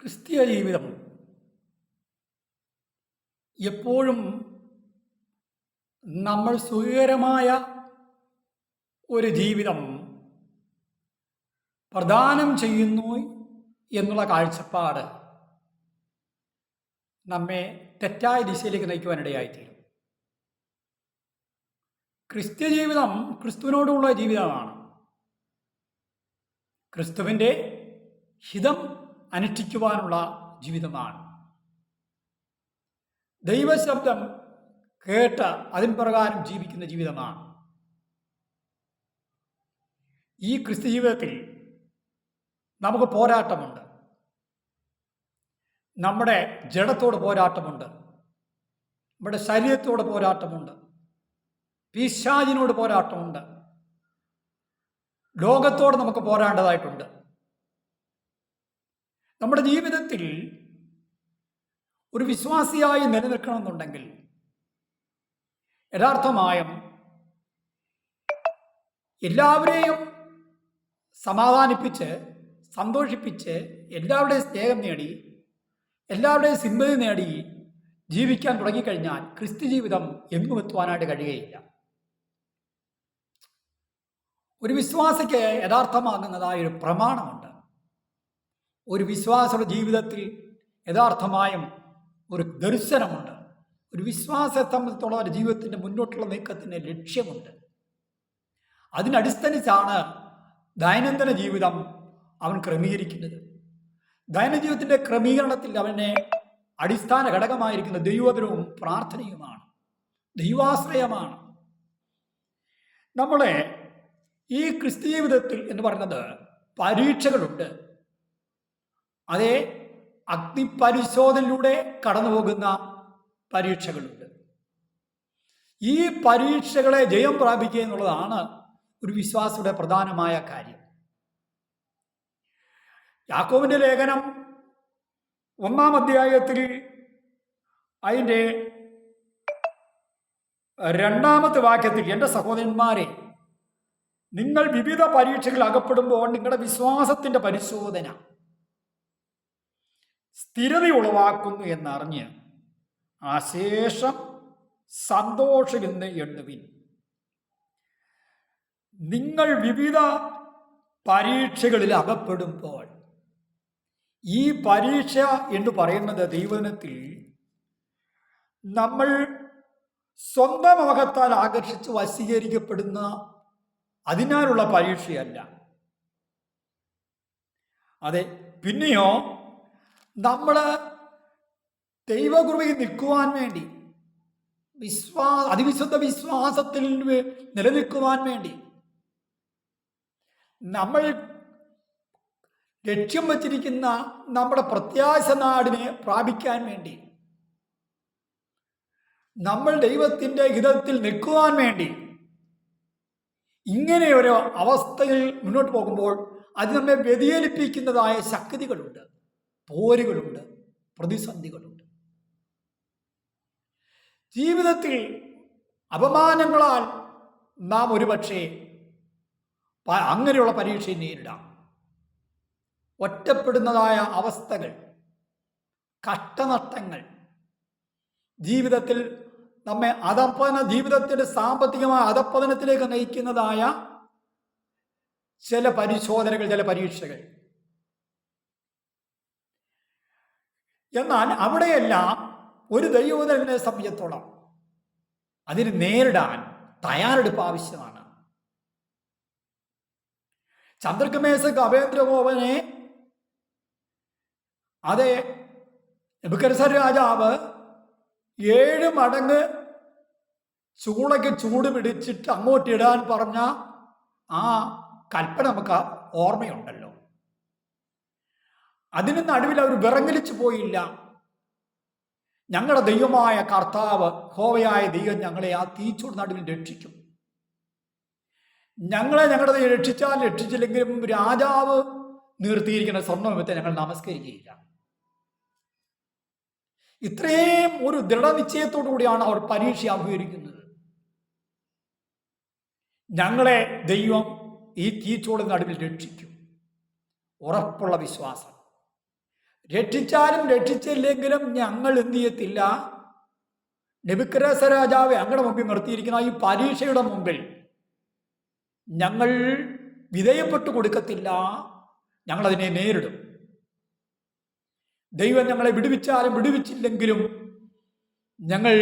ക്രിസ്തീയ ജീവിതം എപ്പോഴും നമ്മൾ സുഖകരമായ ഒരു ജീവിതം പ്രദാനം ചെയ്യുന്നു എന്നുള്ള കാഴ്ചപ്പാട് നമ്മെ തെറ്റായ ദിശയിലേക്ക് നയിക്കുവാനിടയായിത്തീരും. ക്രിസ്തീയ ജീവിതം ക്രിസ്തുവിനോടുള്ള ജീവിതമാണ്. ക്രിസ്തുവിൻ്റെ ഹിതം അനുഷ്ഠിക്കുവാനുള്ള ജീവിതമാണ്. ദൈവശബ്ദം കേട്ട് അതിൻ പ്രകാരം ജീവിക്കുന്ന ജീവിതമാണ്. ഈ ക്രിസ്തു ജീവിതത്തിൽ നമുക്ക് പോരാട്ടമുണ്ട്. നമ്മുടെ ജഡത്തോട് പോരാട്ടമുണ്ട്, നമ്മുടെ ശരീരത്തോട് പോരാട്ടമുണ്ട്, പിശാചിനോട് പോരാട്ടമുണ്ട്, ലോകത്തോട് നമുക്ക് പോരാടേണ്ടതായിട്ടുണ്ട്. നമ്മുടെ ജീവിതത്തിൽ ഒരു വിശ്വാസിയായി നിലനിൽക്കണമെന്നുണ്ടെങ്കിൽ യഥാർത്ഥമായും എല്ലാവരെയും സമാധാനിപ്പിച്ച് സന്തോഷിപ്പിച്ച് എല്ലാവരുടെയും സ്നേഹം നേടി എല്ലാവരുടെയും സിമ്പതി നേടി ജീവിക്കാൻ തുടങ്ങിക്കഴിഞ്ഞാൽ ക്രിസ്തു ജീവിതം എങ്ങും എത്തുവാനായിട്ട് കഴിയുകയില്ല. ഒരു വിശ്വാസിക്ക് യഥാർത്ഥമാകുന്നതായ ഒരു പ്രമാണമുണ്ട്. ഒരു വിശ്വാസിയുടെ ജീവിതത്തിൽ യഥാർത്ഥമായും ഒരു ദർശനമുണ്ട്. ഒരു വിശ്വാസത്തെ സംബന്ധിച്ചുള്ള ഒരു ജീവിതത്തിൻ്റെ മുന്നോട്ടുള്ള നീക്കത്തിന് ലക്ഷ്യമുണ്ട്. അതിനടിസ്ഥാനിച്ചാണ് ദൈനംദിന ജീവിതം അവൻ ക്രമീകരിക്കുന്നത്. ദൈനംദിന ജീവിതത്തിൻ്റെ ക്രമീകരണത്തിൽ അവനെ അടിസ്ഥാന ഘടകമായിരിക്കുന്ന ദൈവവചനവും പ്രാർത്ഥനയുമാണ്, ദൈവാശ്രയമാണ്. നമ്മളെ ഈ ക്രിസ്തു ജീവിതത്തിൽ എന്ന് പറയുന്നത് പരീക്ഷകളുണ്ട്. അതേ അഗ്നിപരിശോധനയിലൂടെ കടന്നു പോകുന്ന പരീക്ഷകളുണ്ട്. ഈ പരീക്ഷകളെ ജയം പ്രാപിക്കുക എന്നുള്ളതാണ് ഒരു വിശ്വാസിയുടെ പ്രധാനമായ കാര്യം. യാക്കോബിന്റെ ലേഖനം 1-ാം അധ്യായത്തിൽ അതിൻ്റെ 2-ാമത്തെ വാക്യത്തിൽ, എൻ്റെ സഹോദരന്മാരെ, നിങ്ങൾ വിവിധ പരീക്ഷകൾ അകപ്പെടുമ്പോൾ നിങ്ങളുടെ വിശ്വാസത്തിൻ്റെ പരിശോധന സ്ഥിരത ഉളവാക്കുന്നു എന്നറിഞ്ഞ് അശേഷം സന്തോഷമെന്ന് എണ്ണുവിൻ. നിങ്ങൾ വിവിധ പരീക്ഷകളിൽ അകപ്പെടുമ്പോൾ, ഈ പരീക്ഷ എന്ന് പറയുന്നത് ദൈവജനത്തിൽ നമ്മൾ സ്വന്തം മുഖത്താൽ ആകർഷിച്ച് വശീകരിക്കപ്പെടുന്ന അതിനാലുള്ള പരീക്ഷയല്ല. അതെ, പിന്നെയോ നമ്മൾ ദൈവകൃപയിൽ നിൽക്കുവാൻ വേണ്ടി, അതിവിശുദ്ധ വിശ്വാസത്തിൽ നിലനിൽക്കുവാൻ വേണ്ടി, നമ്മൾ ലക്ഷ്യം വച്ചിരിക്കുന്ന നമ്മുടെ പ്രത്യാശ നാടിനെ പ്രാപിക്കാൻ വേണ്ടി, നമ്മൾ ദൈവത്തിൻ്റെ ഹിതത്തിൽ നിൽക്കുവാൻ വേണ്ടി ഇങ്ങനെ ഒരു അവസ്ഥയിൽ മുന്നോട്ട് പോകുമ്പോൾ അത് നമ്മെ വ്യതിചലിപ്പിക്കുന്നതായ ശക്തികളുണ്ട്, പോരുകളുണ്ട്, പ്രതിസന്ധികളുണ്ട്. ജീവിതത്തിൽ അപമാനങ്ങളാൽ നാം ഒരുപക്ഷെ അങ്ങനെയുള്ള പരീക്ഷയെ നേരിടാം. ഒറ്റപ്പെടുന്നതായ അവസ്ഥകൾ, കഷ്ടനഷ്ടങ്ങൾ, ജീവിതത്തിൽ നമ്മെ ജീവിതത്തിൻ്റെ സാമ്പത്തികമായ അധപ്പതനത്തിലേക്ക് നയിക്കുന്നതായ ചില പരിശോധനകൾ, ചില പരീക്ഷകൾ. എന്നാൽ അവിടെയെല്ലാം ഒരു ദൈവജനനെ സംബന്ധിച്ചിടത്തോളം അതിന് നേരിടാൻ തയ്യാറെടുപ്പ് ആവശ്യമാണ്. ചന്ദ്രകമേശക് അഭേന്ദ്രഗോപനെ അതെ നെബൂഖദ്നേസർ രാജാവ് 7 മടങ്ങ് ചൂളയ്ക്ക് ചൂട് പിടിച്ചിട്ട് അങ്ങോട്ട് ഇടാൻ പറഞ്ഞ ആ കൽപ്പന നമുക്ക് ഓർമ്മയുണ്ടല്ലോ. അതിന് നടുവിൽ അവർ വിറങ്ങലിച്ചു പോയില്ല. ഞങ്ങളുടെ ദൈവമായ കർത്താവ്, യഹോവയായ ദൈവം ഞങ്ങളെ ആ തീച്ചൂട് നടുവിൽ രക്ഷിക്കും. ഞങ്ങളെ ഞങ്ങളുടെ രക്ഷിച്ചാൽ രക്ഷിച്ചില്ലെങ്കിലും രാജാവ് നിർത്തിയിരിക്കുന്ന സ്വർണ്ണവിമത്തെ ഞങ്ങൾ നമസ്കരിക്കുകയില്ല. ഇത്രയും ഒരു ദൃഢനിശ്ചയത്തോടു കൂടിയാണ് അവർ പരീക്ഷ അഭിമുഖീകരിക്കുന്നത്. ഞങ്ങളെ ദൈവം ഈ തീച്ചൂട് നടുവിൽ രക്ഷിക്കും. ഉറപ്പുള്ള വിശ്വാസം. രക്ഷിച്ചാലും രക്ഷിച്ചില്ലെങ്കിലും ഞങ്ങൾ എന്ത് ചെയ്യത്തില്ല, നെബൂഖദ്നേസർ രാജാവെ അങ്ങയുടെ മുമ്പിൽ നിർത്തിയിരിക്കുന്ന ഈ പരീക്ഷയുടെ മുമ്പിൽ ഞങ്ങൾ വിധേയപ്പെട്ടു കൊടുക്കത്തില്ല, ഞങ്ങളതിനെ നേരിടും. ദൈവം ഞങ്ങളെ വിടുവിച്ചാലും വിടുവിച്ചില്ലെങ്കിലും ഞങ്ങൾ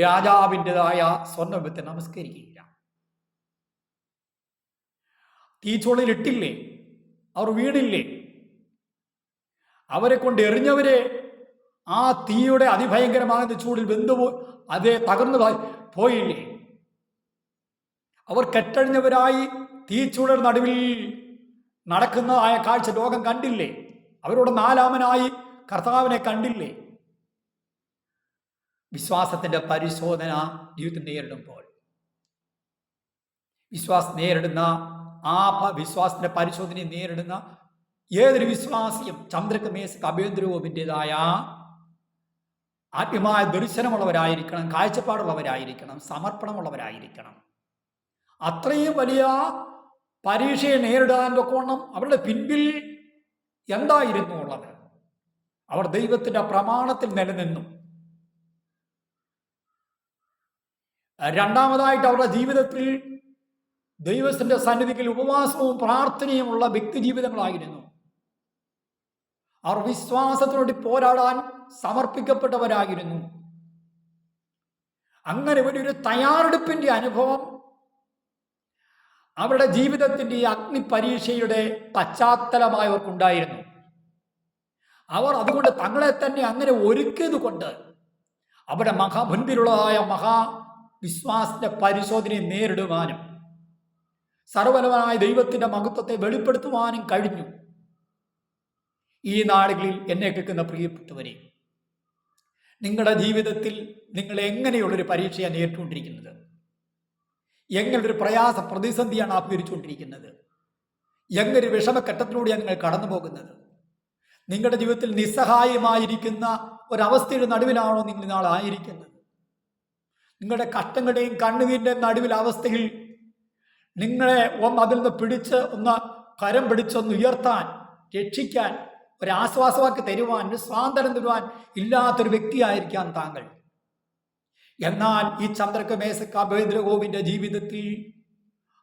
രാജാവിൻ്റെതായ സ്വർണ്ണബിംബത്തെ നമസ്കരിക്കുകയില്ല. തീച്ചൂളയിലിട്ടില്ലേ, അവർ വീണില്ലേ, അവരെ കൊണ്ട് എറിഞ്ഞവരെ ആ തീയുടെ അതിഭയങ്കരമായ ചൂടിൽ അതേ തകർന്നു പോയില്ലേ. അവർ കെട്ടഴിഞ്ഞവരായി തീച്ചൂടൽ നടുവിൽ നടക്കുന്നതായ കാഴ്ച ലോകം കണ്ടില്ലേ. അവരോട് നാലാമനായി കർത്താവിനെ കണ്ടില്ലേ. വിശ്വാസത്തിന്റെ പരിശോധന ജീവിതത്തിൽ നേരിടുമ്പോൾ, വിശ്വാസത്തിന്റെ പരിശോധനയെ നേരിടുന്ന ഏതൊരു വിശ്വാസിയും ചന്ദ്രക്ക് മേശക്ക് അഭ്യന്തരവുമിൻ്റെതായ ആത്മീയമായ ദർശനമുള്ളവരായിരിക്കണം, കാഴ്ചപ്പാടുള്ളവരായിരിക്കണം, സമർപ്പണമുള്ളവരായിരിക്കണം. അത്രയും വലിയ പരീക്ഷയെ നേരിടാൻ തൊക്കോണം അവരുടെ പിൻപിൽ എന്തായിരുന്നു ഉള്ളത്? അവർ ദൈവത്തിന്റെ പ്രമാണത്തിൽ നിലനിന്നു. രണ്ടാമതായിട്ട് അവരുടെ ജീവിതത്തിൽ ദൈവത്തിന്റെ സന്നിധിയിൽ ഉപവാസവും പ്രാർത്ഥനയുമുള്ള വ്യക്തി ജീവിതങ്ങളായിരുന്നു. അവർ വിശ്വാസത്തിനോട് പോരാടാൻ സമർപ്പിക്കപ്പെട്ടവരായിരുന്നു. അങ്ങനെ ഒരു തയ്യാറെടുപ്പിന്റെ അനുഭവം അവരുടെ ജീവിതത്തിന്റെ ഈ അഗ്നി പരീക്ഷയുടെ പശ്ചാത്തലമായവർക്കുണ്ടായിരുന്നു. അവർ അതുകൊണ്ട് തങ്ങളെ തന്നെ അങ്ങനെ ഒരുക്കിയത് കൊണ്ട് അവരുടെ മുൻപിലുള്ളതായ വിശ്വാസത്തിന്റെ പരിശോധനയെ നേരിടുവാനും സർവ്വബലനായ ദൈവത്തിന്റെ മഹത്വത്തെ വെളിപ്പെടുത്തുവാനും കഴിഞ്ഞു. ഈ നാളുകളിൽ എന്നെ കേൾക്കുന്ന പ്രിയപ്പെട്ടവരെ, നിങ്ങളുടെ ജീവിതത്തിൽ നിങ്ങൾ എങ്ങനെയുള്ളൊരു പരീക്ഷയാണ് നേരിട്ടുകൊണ്ടിരിക്കുന്നത്? എങ്ങനൊരു പ്രയാസ പ്രതിസന്ധിയാണ് ആഭിമുഖീകരിച്ചുകൊണ്ടിരിക്കുന്നത്? എങ്ങനൊരു വിഷമഘട്ടത്തിലൂടെയാണ് നിങ്ങൾ കടന്നു പോകുന്നത്? നിങ്ങളുടെ ജീവിതത്തിൽ നിസ്സഹായമായിരിക്കുന്ന ഒരവസ്ഥയുടെ നടുവിലാണോ നിങ്ങൾ നാളെ ആയിരിക്കുന്നത്? നിങ്ങളുടെ കഷ്ടങ്ങളുടെയും കണ്ണുനീരിൻ്റെയും നടുവിൽ അവസ്ഥയിൽ നിങ്ങളെ അതിൽ നിന്ന് പിടിച്ച് കരം പിടിച്ചൊന്ന് ഉയർത്താൻ, രക്ഷിക്കാൻ, ഒരാശ്വാസവാക്ക് തരുവാൻ, ഒരു സ്വാതന്ത്ര്യം തരുവാൻ ഇല്ലാത്തൊരു വ്യക്തിയായിരിക്കാം താങ്കൾ. എന്നാൽ ഈ ചന്ദ്രക്ക് മേശക്ക് അഭേദ്രഗോവിന്റെ ജീവിതത്തിൽ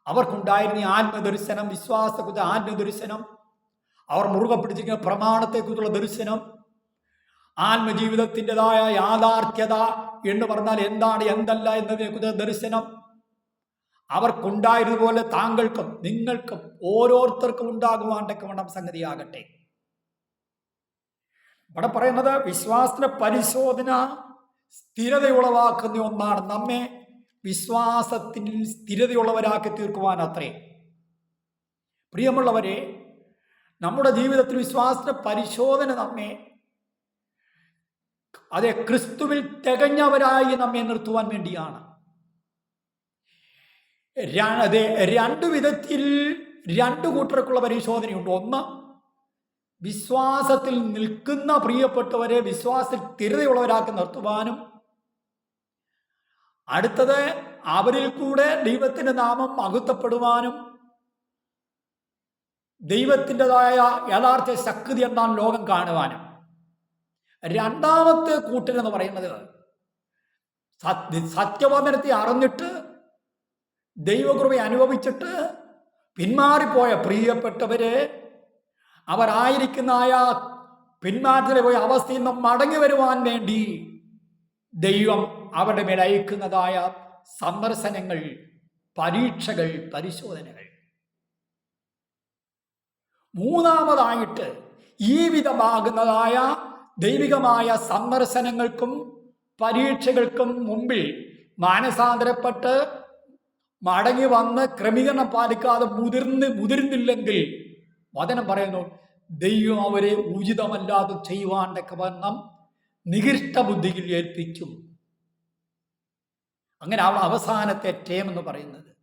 അവർക്കുണ്ടായിരുന്ന ആത്മദർശനം, വിശ്വാസത്തെക്കുറിച്ച് ആത്മദർശനം, അവർ മുറുകെ പിടിച്ചിരിക്കുന്ന പ്രമാണത്തെക്കുറിച്ചുള്ള ദർശനം, ആത്മജീവിതത്തിൻ്റെതായ യാഥാർത്ഥ്യത എന്ന് പറഞ്ഞാൽ എന്താണ് എന്തല്ല എന്നതിനെക്കുറിച്ച് ദർശനം അവർക്കുണ്ടായിരുന്നതുപോലെ താങ്കൾക്കും നിങ്ങൾക്കും ഓരോരുത്തർക്കും ഉണ്ടാകുവാണ്ടൊക്കെ വേണം സംഗതിയാകട്ടെ. ഇവിടെ പറയുന്നത് വിശ്വാസത്തിന്റെ പരിശോധന സ്ഥിരതയുളവാക്കുന്ന ഒന്നാണ്. നമ്മെ വിശ്വാസത്തിൽ സ്ഥിരതയുള്ളവരാക്കി തീർക്കുവാൻ അത്രേ. പ്രിയമുള്ളവരെ, നമ്മുടെ ജീവിതത്തിൽ വിശ്വാസത്തിന്റെ പരിശോധന നമ്മെ ക്രിസ്തുവിൽ തികഞ്ഞവരായി നമ്മെ നിർത്തുവാൻ വേണ്ടിയാണ്. രണ്ടു വിധത്തിൽ രണ്ടു കൂട്ടർക്കുള്ള പരിശോധനയുണ്ട്. ഒന്ന്, വിശ്വാസത്തിൽ നിൽക്കുന്ന പ്രിയപ്പെട്ടവരെ വിശ്വാസത്തിൽ സ്ഥിരതയുള്ളവരാക്കി നിർത്തുവാനും, അടുത്തത് അവരിൽ കൂടെ ദൈവത്തിന്റെ നാമം മഹത്വപ്പെടുവാനും ദൈവത്തിൻ്റെതായ യഥാർത്ഥ ശക്തി എന്താണ് ലോകം കാണുവാനും. രണ്ടാമത്തെ കൂട്ടരെന്ന് പറയുന്നത് സത്യവചനത്തെ അറിഞ്ഞിട്ട് ദൈവകൃപ അനുഭവിച്ചിട്ട് പിന്മാറിപ്പോയ പ്രിയപ്പെട്ടവരെ അവരായിരിക്കുന്ന പിന്മാറ്റത്തിലെ പോയ അവസ്ഥയിൽ നിന്നും മടങ്ങി വരുവാൻ വേണ്ടി ദൈവം അവരുടെ മേൽ അയക്കുന്നതായ സന്ദർശനങ്ങൾ, പരീക്ഷകൾ, പരിശോധനകൾ. മൂന്നാമതായിട്ട് ഈ വിധമാകുന്നതായ ദൈവികമായ സന്ദർശനങ്ങൾക്കും പരീക്ഷകൾക്കും മുമ്പിൽ മാനസാന്തരപ്പെട്ട് മടങ്ങി വന്ന് ക്രമീകരണം പാലിക്കാതെ മുതിർന്നില്ലെങ്കിൽ വചനം പറയുന്നു, ദൈവം അവരെ ഉചിതമല്ലാതെ ചെയ്യുവാണ്ടൊക്കെ വണ്ണം നികൃഷ്ട ബുദ്ധിയിൽ ഏൽപ്പിക്കും. അങ്ങനെ അവസാനത്തെ ടേം എന്ന് പറയുന്നത്.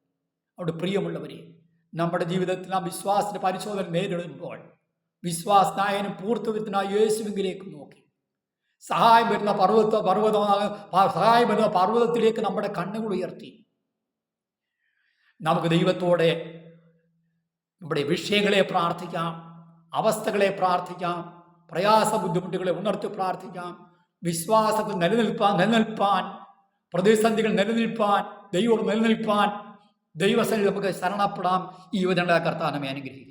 അവിടെ പ്രിയമുള്ളവരെ, നമ്മുടെ ജീവിതത്തിൽ ആ വിശ്വാസത്തിന്റെ പരിശോധന നേരിടുമ്പോൾ വിശ്വാസനായനും പൂർത്തവത്തിനായ യേശുവിലേക്ക് നോക്കി സഹായം വരുന്ന പർവ്വതത്തിലേക്ക് നമ്മുടെ കണ്ണുകൾ ഉയർത്തി നമുക്ക് ദൈവത്തോടെ നമ്മുടെ വിഷയങ്ങളെ പ്രാർത്ഥിക്കാം, അവസ്ഥകളെ പ്രാർത്ഥിക്കാം, പ്രയാസ ബുദ്ധിമുട്ടുകളെ ഉണർത്തി പ്രാർത്ഥിക്കാം. വിശ്വാസത്തിൽ നിലനിൽപ്പാൻ പ്രതിസന്ധികൾ നിലനിൽപ്പാൻ, ദൈവം നിലനിൽപ്പാൻ ദൈവസന്നിധി നമുക്ക് ശരണപ്പെടാം. ഈ യുവജനങ്ങളെ കർത്താവ് നമ്മെ അനുഗ്രഹിക്കും.